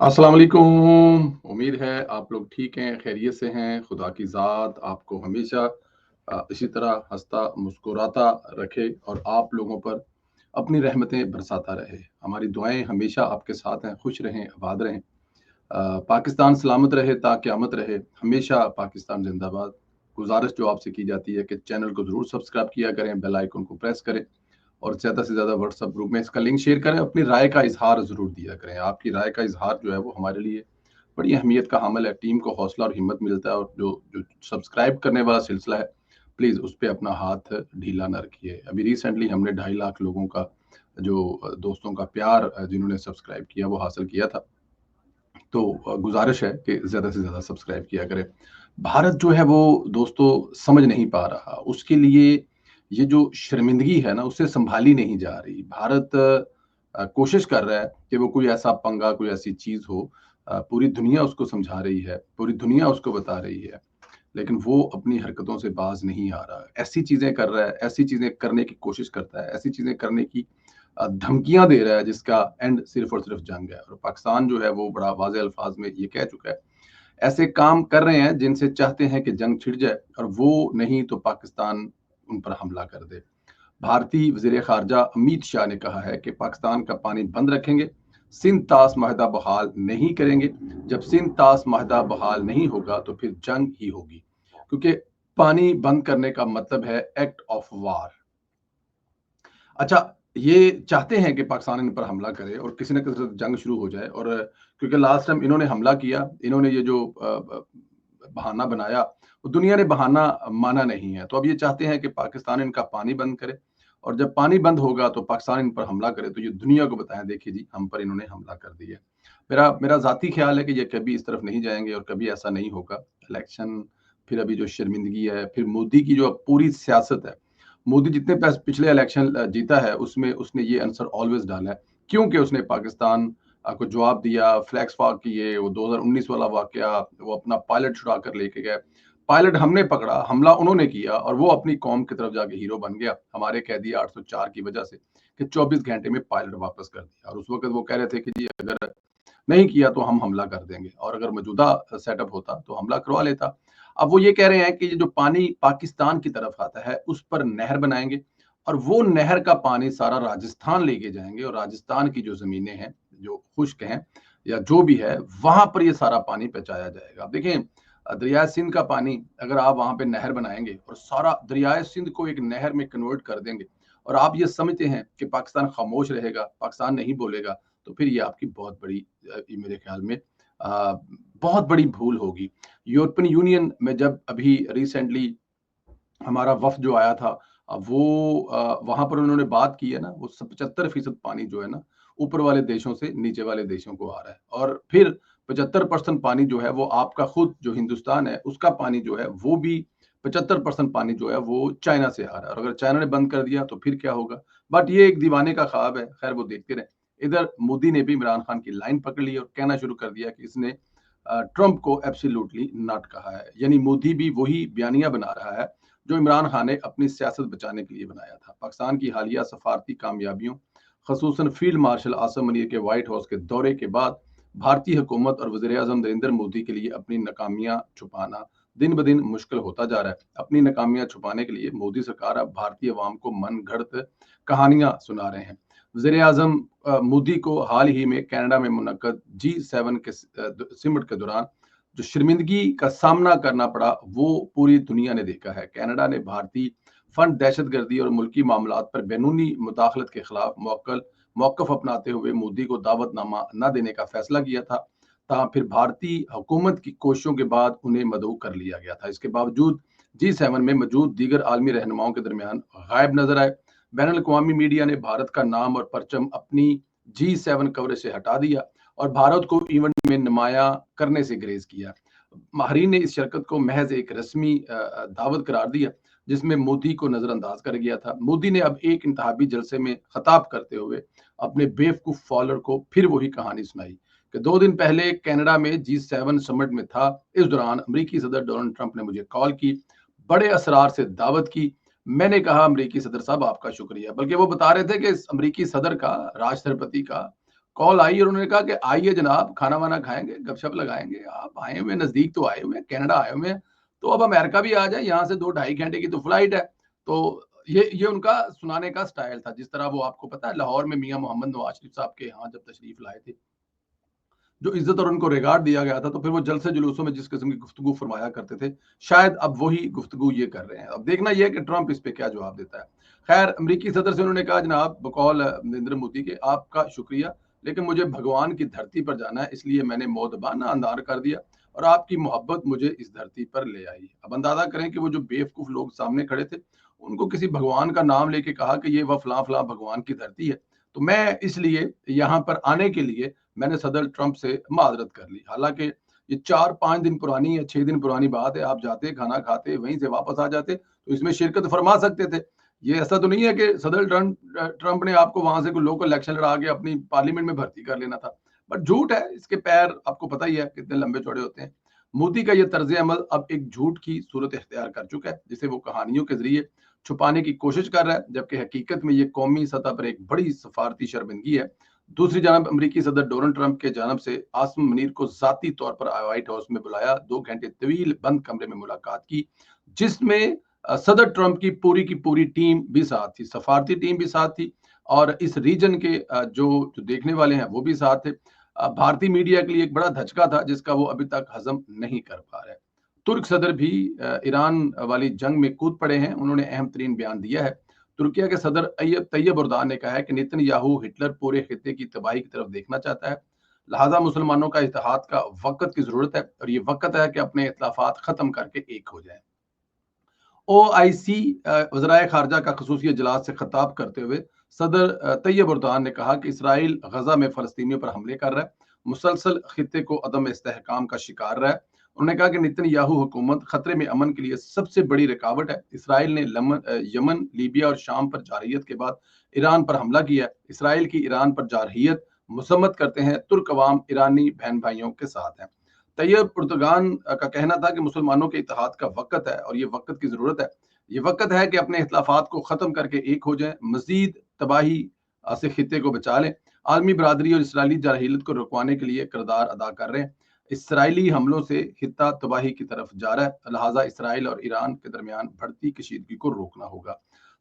अस्सलाम वालेकुम। उम्मीद है आप लोग ठीक हैं, खैरियत से हैं। खुदा की ज़ात आपको हमेशा इसी तरह हँसता मुस्कुराता रखे और आप लोगों पर अपनी रहमतें बरसाता रहे। हमारी दुआएं हमेशा आपके साथ हैं, खुश रहें, आबाद रहें। पाकिस्तान सलामत रहे ता क़यामत रहे। हमेशा पाकिस्तान ज़िंदाबाद। गुज़ारिश जो आपसे की जाती है कि चैनल को ज़रूर सब्सक्राइब किया करें, बेल आइकन को प्रेस करें और ज़्यादा से ज़्यादा व्हाट्सएप ग्रुप में इसका लिंक शेयर करें। अपनी राय का इज़हार ज़रूर दिया करें। आपकी राय का इज़हार जो है वो हमारे लिए बड़ी अहमियत का हामिल है। टीम को हौसला और हिम्मत मिलता है और जो जो सब्सक्राइब करने वाला सिलसिला है, प्लीज़ उस पे अपना हाथ ढीला ना रखिए। अभी रिसेंटली हमने 2.5 लाख लोगों का जो दोस्तों का प्यार जिन्होंने सब्सक्राइब किया वो हासिल किया था। तो गुज़ारिश है कि ज़्यादा से ज़्यादा सब्सक्राइब किया करें। भारत जो है वो दोस्तों समझ नहीं पा रहा। उसके लिए ये जो शर्मिंदगी है ना उससे सँभाली नहीं जा रही। भारत कोशिश कर रहा है कि वो कोई ऐसा पंगा, कोई ऐसी चीज़ हो, पूरी दुनिया उसको समझा रही है, पूरी दुनिया उसको बता रही है, लेकिन वो अपनी हरकतों से बाज़ नहीं आ रहा। ऐसी चीज़ें कर रहा है, ऐसी चीज़ें करने की कोशिश करता है, ऐसी चीज़ें करने की धमकियाँ दे रहा है जिसका एंड सिर्फ़ और सिर्फ़ जंग है। और पाकिस्तान जो है वो बड़ा वाज़ेह अल्फ़ाज़ में ये कह चुका है, ऐसे काम कर रहे हैं जिनसे चाहते हैं कि जंग छिड़ जाए और वो नहीं तो पाकिस्तान उन पर हमला कर दे। भारतीय वज़ीर ख़ारजा अमित शाह ने कहा है कि पाकिस्तान का पानी बंद रखेंगे, सिंध तास माहदा बहाल नहीं करेंगे। जब सिंध तास माहदा बहाल नहीं होगा तो फिर जंग ही होगी, क्योंकि पानी बंद करने का मतलब है एक्ट ऑफ वार। अच्छा, ये चाहते हैं कि पाकिस्तान इन पर हमला करे और किसी न किसी जंग शुरू हो जाए। और क्योंकि लास्ट टाइम इन्होंने हमला किया, इन्होंने ये जो बहाना बनाया, वो दुनिया ने बहाना माना नहीं है। तो अब ये चाहते हैं कि पाकिस्तान इनका पानी बंद करे और जब पानी बंद होगा तो पाकिस्तान इन पर हमला करे, तो ये दुनिया को बताएं, देखिए जी हम पर इन्होंने हमला कर दिया। मेरा ज़ाती ख्याल है कि ये कभी इस तरफ नहीं जाएंगे और कभी ऐसा नहीं होगा। इलेक्शन, फिर अभी जो शर्मिंदगी है, फिर मोदी की जो पूरी सियासत है, मोदी जितने पिछले इलेक्शन जीता है उसमें उसने ये आंसर ऑलवेज डाला है, क्योंकि उसने पाकिस्तान को जवाब दिया, फ्लैक्स फॉग किए, वो 2019 वाला वाकया, वो अपना पायलट छुड़ा कर लेके गए। पायलट हमने पकड़ा, हमला उन्होंने किया और वो अपनी कौम की तरफ जाके हीरो बन गया हमारे कैदी 804 की वजह से कि 24 घंटे में पायलट वापस कर दिया। और उस वक्त वो कह रहे थे कि जी अगर नहीं किया तो हम हमला कर देंगे, और अगर मौजूदा सेटअप होता तो हमला करवा लेता। अब वो ये कह रहे हैं कि ये जो पानी पाकिस्तान की तरफ आता है उस पर नहर बनाएंगे और वो नहर का पानी सारा राजस्थान लेके जाएंगे और राजस्थान की जो जमीनें हैं जो खुश्क हैं या जो भी है वहां पर ये सारा पानी पहुंचाया जाएगा। अब देखें, दरिया सिंध का पानी अगर आप वहां पे नहर बनाएंगे और सारा दरिया सिंध को एक नहर में कन्वर्ट कर देंगे और आप ये समझते हैं कि पाकिस्तान खामोश रहेगा, पाकिस्तान नहीं बोलेगा, तो फिर ये आपकी बहुत बड़ी ये मेरे ख्याल में बहुत बड़ी भूल होगी। यूरोपियन यूनियन में जब अभी रिसेंटली हमारा वफ्द जो आया था, वो वहां पर उन्होंने बात की है ना, वो 75% पानी जो है ना ऊपर वाले देशों से नीचे वाले देशों को आ रहा है, और फिर 75% पानी जो है वो आपका खुद जो हिंदुस्तान है उसका पानी जो है वो भी 75% पानी जो है वो चाइना से आ रहा है। और अगर चाइना ने बंद कर दिया तो फिर क्या होगा? बट ये एक दीवाने का ख्वाब है, खैर वो देखते रहे। इधर मोदी ने भी इमरान खान की लाइन पकड़ ली और कहना शुरू कर दिया कि इसने ट्रंप को एब्सोल्युटली नॉट कहा है, यानी मोदी भी वही बयानिया बना रहा है जो इमरान खान ने अपनी सियासत बचाने के लिए बनाया था। पाकिस्तान की हालिया सफारती कामयाबियों, खसूसन फील्ड मार्शल आसम मनीर के व्हाइट हाउस के दौरे के बाद भारतीय हुकूमत और वज़ीर आज़म नरेंद्र मोदी के लिए अपनी नाकामियां छुपाना दिन ब दिन मुश्किल होता जा रहा है। अपनी नाकामियां छुपाने के लिए मोदी सरकार अब भारतीय अवाम को मन घड़त कहानियां सुना रहे हैं। वज़ीर आज़म मोदी को हाल ही में कनाडा में मुनक्कद G7 के सिमट के दौरान जो शर्मिंदगी का सामना करना पड़ा वो पूरी दुनिया ने देखा है। कनाडा ने भारतीय फंड दहशतगर्दी और मुल्की मामलात पर बैरूनी मुदाखलत के खिलाफ मौकफ अपनाते हुए मोदी को दावतनामा न देने का फैसला किया था। तहाँ फिर भारतीय हुकूमत की कोशिशों के बाद उन्हें मदऊ कर लिया गया था। इसके बावजूद G7 में मौजूद दीगर आलमी रहनुमाओं के दरमियान गायब नजर आए। बैनुल अक़वामी मीडिया ने भारत का नाम और परचम अपनी G7 कवरेज से हटा दिया और भारत को इवेंट में नुमाया करने से ग्रेज किया। माहरीन ने इस शिरकत को महज एक रस्मी दावत करार दिया जिसमें मोदी को नजरअंदाज कर गया था। मोदी ने अब एक इंतहाबी जलसे में खिताब करते हुए अपने बेवकूफ फॉलोअर को फिर वही कहानी सुनाई कि 2 दिन पहले कनाडा में G7 समिट में था। इस दौरान अमेरिकी सदर डोनाल्ड ट्रंप ने मुझे कॉल की, बड़े असरार से दावत की। मैंने कहा अमेरिकी सदर साहब आपका शुक्रिया, बल्कि वो बता रहे थे कि इस अमेरिकी सदर का, राष्ट्रपति का कॉल आई और उन्होंने कहा कि आइए जनाब, खाना वाना खाएंगे, गपशप लगाएंगे, आप आए हुए नजदीक तो आए हुए हैं, कनाडा आए हुए हैं, तो अब अमेरिका भी आ जाए, यहाँ से 2-2.5 घंटे की तो फ्लाइट है। तो ये उनका सुनाने का स्टाइल था, जिस तरह वो आपको पता है लाहौर में मियां मोहम्मद नवाज शरीफ साहब के यहाँ जब तशरीफ लाए थे, जो इज्जत और उनको रिगार्ड दिया गया था, तो फिर वो जलसे जुलूसों में जिस किस्म की गुफ्तगू फरमाया करते थे, शायद अब वही गुफ्तगू ये कर रहे हैं। अब देखना यह है कि ट्रंप इस पे क्या जवाब देता है। खैर, अमरीकी सदर से उन्होंने कहा, जनाब बकौल नरेंद्र मोदी के, आपका शुक्रिया, लेकिन मुझे भगवान की धरती पर जाना है, इसलिए मैंने मोदबाना अंदार कर दिया और आपकी मोहब्बत मुझे इस धरती पर ले आई। अब अंदाजा करें कि वो जो बेवकूफ लोग सामने खड़े थे, उनको किसी भगवान का नाम लेके कहा कि ये वह फलां फलां भगवान की धरती है, तो मैं इसलिए यहाँ पर आने के लिए मैंने सदर ट्रंप से माजरत कर ली। हालांकि ये 4-5 दिन पुरानी या 6 दिन पुरानी बात है, आप जाते, खाना खाते, वहीं से वापस आ जाते, तो इसमें शिरकत फरमा सकते थे। ये ऐसा तो नहीं है कि सदर ट्रंप ने आपको वहां से कोई लोकल इलेक्शन लड़ा के अपनी पार्लियामेंट में भर्ती कर लेना था, बट झूठ है, इसके पैर आपको पता ही है कितने लंबे चौड़े होते हैं। मोदी का ये तर्ज अमल अब एक झूठ की सूरत इख्तियार कर चुका है, जिसे वो कहानियों के जरिए छुपाने की कोशिश कर रहा है, जबकि हकीकत में ये कौमी सतह पर एक बड़ी सफारती शर्मिंदगी है। दूसरी जानब अमरीकी सदर डोनाल्ड ट्रंप के जानब से आसिम मुनीर को जाती तौर पर व्हाइट हाउस में बुलाया, 2 घंटे तवील बंद कमरे में मुलाकात की, जिसमें सदर ट्रंप की पूरी टीम भी साथ थी, सफारती टीम भी साथ थी, और इस रीजन के जो देखने वाले हैं वो भी साथ थे। भारतीय मीडिया के लिए एक बड़ा धचका था, जिसका वो अभी तक हजम नहीं कर पा रहे। तुर्क सदर भी ईरान वाली जंग में कूद पड़े हैं। उन्होंने अहम तरीन बयान दिया है। तुर्किया के सदर तैयब एर्दोगान ने कहा है कि नेतन्याहू हिटलर पूरे खित्ते की तबाही की तरफ देखना चाहता है, लिहाजा मुसलमानों का इत्तेहाद का वक्त की जरूरत है, और ये वक्त है कि अपने इख्तिलाफात खत्म करके एक हो जाए। OIC वज़राए खारजा का खसूसी इजलास से खिताब करते हुए सदर तैयब एर्दोगान ने कहा कि इसराइल गजा में फलस्तीनियों पर हमले कर रहा है, मुसलसल खित्ते को अदम इस्तेहकाम का शिकार रहा है। उन्होंने कहा कि नेतन्याहू हुकूमत खतरे में अमन के लिए सबसे बड़ी रुकावट है। इसराइल ने यमन, लीबिया और शाम पर जारहियत के बाद ईरान पर हमला किया है। इसराइल की ईरान पर जारहियत मसम्मत करते हैं तुर्क अवाम ईरानी बहन भाइयों के साथ हैं। तैयब एर्दोगान का कहना था कि मुसलमानों के इत्तेहाद का वक्त है और ये वक्त की जरूरत है। ये वक्त है कि अपने इख्तिलाफात को खत्म करके एक हो जाएं, मजीद तबाही से खित्ते को बचा लें। आलमी बरादरी और इसराइली जारहियत को रुकवाने के लिए किरदार अदा कर रहे हैं। इसराइली हमलों से खित्ता तबाही की तरफ जा रहा है, लिहाजा इसराइल और ईरान के दरमियान बढ़ती कशीदगी को रोकना होगा।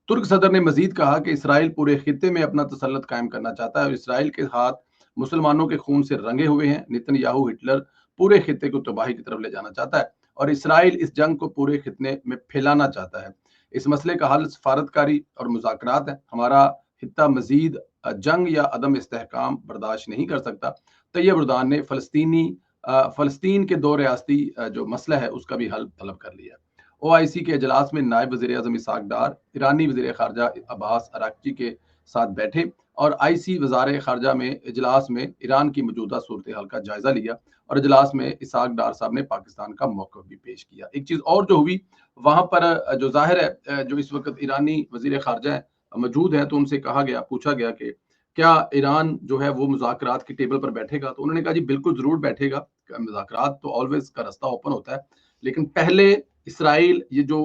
तुर्क सदर ने मजीद कहा कि इसराइल पूरे खित्ते में अपना तसल्लुत कायम करना चाहता है और इसराइल के हाथ मुसलमानों के खून से रंगे हुए हैं। नेतन्याहू हिटलर पूरे खित्ते को तबाही की तरफ ले जाना चाहता है और इसराइल इस जंग को पूरे खित्ते में फैलाना चाहता है। इस मसले का हल सफारतकारी और मुज़ाकरात है। हमारा खित्ता मजीद जंग या अदम इस्तेहकाम बर्दाश्त नहीं कर सकता। तैयब एर्दोगान ने फलस्तीन के 2 रियासती जो मसला है उसका भी हल तलब कर लिया। OIC के इजलास में नायब वज़ीर आज़म इसहाक डार, ईरानी वज़ीर ख़ारजा अब्बास अराक्ची के साथ बैठे और IC वज़ारे ख़ारजा में इजलास में ईरान की मौजूदा सूरत हाल का जायजा लिया और इजलास में इसहाक डार साहब ने पाकिस्तान का मौक़िफ़ भी पेश किया। एक चीज़ और जो हुई वहाँ पर, जो ज़ाहिर है जो इस वक्त ईरानी वज़ीर ख़ारजा है मौजूद है, तो उनसे पूछा गया कि क्या ईरान जो है वो मुज़ाकरात की टेबल पर बैठेगा? तो उन्होंने कहा जी बिल्कुल ज़रूर बैठेगा, मुज़ाकरात तो ऑलवेज़ का रास्ता ओपन होता है, लेकिन पहले इसराइल ये जो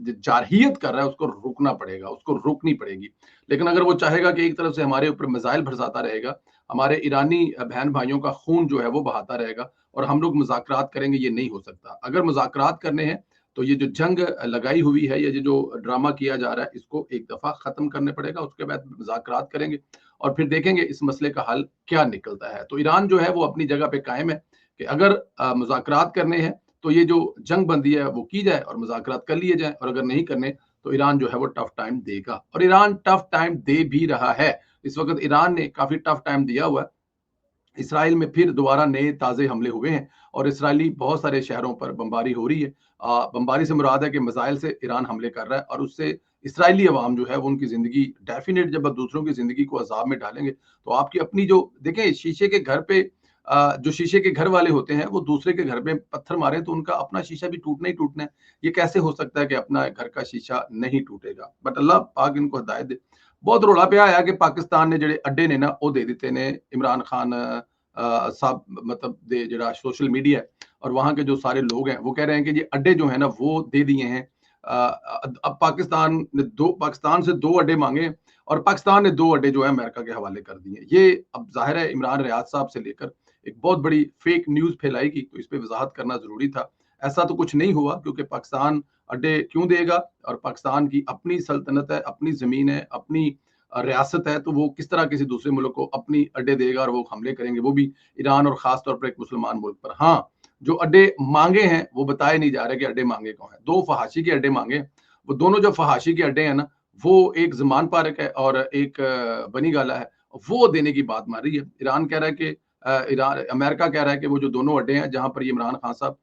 जारहियत कर रहा है उसको रुकना पड़ेगा, उसको रोकनी पड़ेगी। लेकिन अगर वो चाहेगा कि एक तरफ से हमारे ऊपर मिसाइल बरसाता रहेगा, हमारे ईरानी बहन भाइयों का खून जो है वो बहाता रहेगा और हम लोग मुज़ाकरात करेंगे, ये नहीं हो सकता। अगर मुज़ाकरात करने हैं तो ये जो जंग लगाई हुई है, ये जो ड्रामा किया जा रहा है, इसको एक दफा खत्म करने पड़ेगा, उसके बाद मुज़ाकरात करेंगे और फिर देखेंगे इस मसले का हल क्या निकलता है। तो ईरान जो है वो अपनी जगह पे कायम है कि अगर मुज़ाकरात करने हैं तो ये जो जंग बंदी है वो की जाए और मुज़ाकरात कर लिए जाए, और अगर नहीं करने तो ईरान जो है वो टफ टाइम देगा और ईरान टफ टाइम दे भी रहा है। इस वक्त ईरान ने काफी टफ टाइम दिया हुआ है। इसराइल में फिर दोबारा नए ताज़े हमले हुए हैं और इसराइली बहुत सारे शहरों पर बमबारी हो रही है। बमबारी से मुराद है कि मिसाइल से ईरान हमले कर रहा है और उससे इसराइली अवाम जो है वो उनकी ज़िंदगी डेफिनेट, जब आप दूसरों की ज़िंदगी को अज़ाब में डालेंगे तो आपकी अपनी जो देखें शीशे के घर पे जो शीशे के घर वाले होते हैं वो दूसरे के घर पे पत्थर मारे तो उनका अपना शीशा भी टूटना ही टूटना है। ये कैसे हो सकता है कि अपना घर का शीशा नहीं टूटेगा? बट अल्लाह पाक इनको हिदायत दे। बहुत रौला पे आया कि पाकिस्तान ने जेडे अड्डे ने ना वो दे दिते ने इमरान खान साहब, मतलब दे जेड़ा सोशल मीडिया है और वहाँ के जो सारे लोग हैं वो कह रहे हैं कि ये अड्डे जो है ना वो दे दिए हैं। अब पाकिस्तान से 2 अड्डे मांगे اور پاکستان نے 2 اڈے جو ہے امریکہ کے حوالے کر دیے. یہ اب ظاہر ہے عمران ریاض صاحب سے لے کر ایک بہت بڑی فیک نیوز پھیلائے گی, تو اس پہ وضاحت کرنا ضروری تھا. ایسا تو کچھ نہیں ہوا, کیونکہ پاکستان اڈے کیوں دے گا, اور پاکستان کی اپنی سلطنت ہے, اپنی زمین ہے, اپنی ریاست ہے, تو وہ کس طرح کسی دوسرے ملک کو اپنی اڈے دے گا اور وہ حملے کریں گے, وہ بھی ایران اور خاص طور پر ایک مسلمان ملک پر. ہاں, جو اڈے مانگے ہیں وہ بتائے نہیں جا رہے کہ اڈے مانگے کون ہیں. 2 فحاشی کے اڈے مانگے, وہ دونوں جو فحاشی کے اڈے ہیں نا, وہ ایک زمان پارک ہے اور ایک بنی گالا ہے, وہ دینے کی بات مار رہی ہے. ایران کہہ رہا ہے کہ امریکہ کہہ رہا ہے کہ وہ جو دونوں اڈے ہیں جہاں پر یہ عمران خان صاحب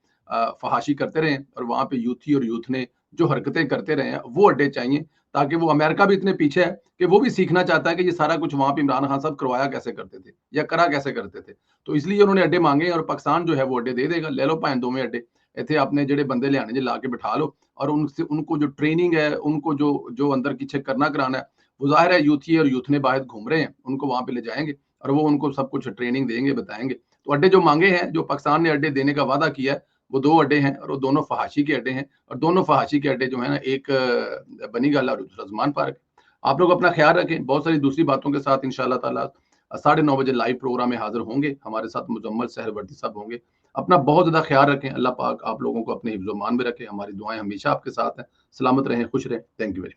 فحاشی کرتے رہے اور وہاں پہ یوتھی اور یوتھ نے جو حرکتیں کرتے رہے ہیں, وہ اڈے چاہیے, تاکہ وہ امریکہ بھی اتنے پیچھے ہے کہ وہ بھی سیکھنا چاہتا ہے کہ یہ سارا کچھ وہاں پہ عمران خان صاحب کروایا کیسے کرتے تھے یا کرا کیسے کرتے تھے. تو اس لیے انہوں نے اڈے مانگے, اور پاکستان جو ہے وہ اڈے دے دے گا. لے لو پائیں 2 اڈے, ایتھے اپنے جڑے بندے لے آنے جے لا کے بٹھا لو, اور ان کو جو ٹریننگ ہے, ان کو جو اندر پیچھے کرنا کرانا ہے, وہ ظاہر ہے یوتھی اور یوتھ نے باہر گھوم رہے ہیں, ان کو وہاں پہ لے جائیں گے اور وہ ان کو سب کچھ ٹریننگ دیں گے, بتائیں گے. تو اڈے جو مانگے ہیں, جو پاکستان نے اڈے دینے کا وعدہ کیا ہے, وہ 2 اڈے ہیں, اور وہ دونوں فحاشی کے اڈے ہیں, اور دونوں فحاشی کے اڈے جو ہیں نا, ایک بنی گالا اور دوسرا زمان پارک. آپ لوگ اپنا خیال رکھیں. بہت ساری دوسری باتوں کے ساتھ انشاءاللہ تعالی 9:30 بجے لائیو پروگرام میں حاضر ہوں گے. ہمارے ساتھ مزمل سہروردی صاحب ہوں گے. اپنا بہت زیادہ خیال رکھیں. اللہ پاک آپ لوگوں کو اپنے حفظ و امان میں رکھے. ہماری دعائیں ہمیشہ آپ کے ساتھ ہیں. سلامت رہیں, خوش رہیں. Thank you very much.